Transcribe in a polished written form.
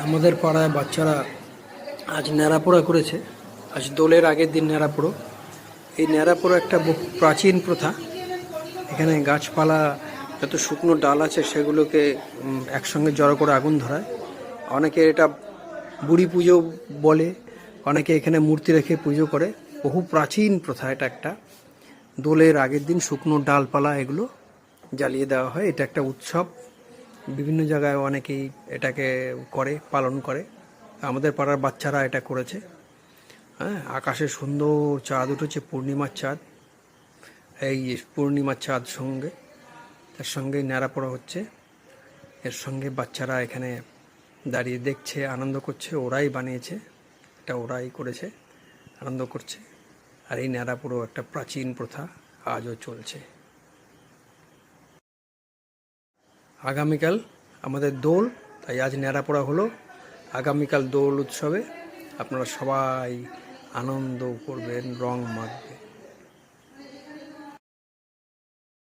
আমাদের পাড়ায় বাচ্চারা আজ ন্যাড়াপোড়া করেছে। আজ দোলের আগের দিন ন্যাড়াপোড়ো। এই ন্যাড়াপোড়া একটা বহু প্রাচীন প্রথা। এখানে গাছপালা যত শুকনো ডাল আছে সেগুলোকে একসঙ্গে জড়ো করে আগুন ধরায়। অনেকে এটা বুড়ি পুজো বলে, অনেকে এখানে মূর্তি রেখে পুজো করে। বহু প্রাচীন প্রথা এটা একটা। দোলের আগের দিন শুকনো ডালপালা এগুলো জ্বালিয়ে দেওয়া হয়। এটা একটা উৎসব। বিভিন্ন জায়গায় অনেকেই এটাকে করে, পালন করে। আমাদের পাড়ার বাচ্চারা এটা করেছে। হ্যাঁ, আকাশে সুন্দর চাঁদ উঠেছে, পূর্ণিমার চাঁদ। এই পূর্ণিমার চাঁদ সঙ্গে তার সঙ্গে ন্যাড়াপোড়া হচ্ছে। এর সঙ্গে বাচ্চারা এখানে দাঁড়িয়ে দেখছে, আনন্দ করছে। ওরাই বানিয়েছে, এটা ওরাই করেছে, আনন্দ করছে। আর এই ন্যাড়াপোড়া একটা প্রাচীন প্রথা, আজও চলছে। আগামীকাল আমাদের দোল, তাই আজ ন্যাড়াপোড়া হলো। আগামীকাল দোল উৎসবে আপনারা সবাই আনন্দ করবেন, রং মাখবেন।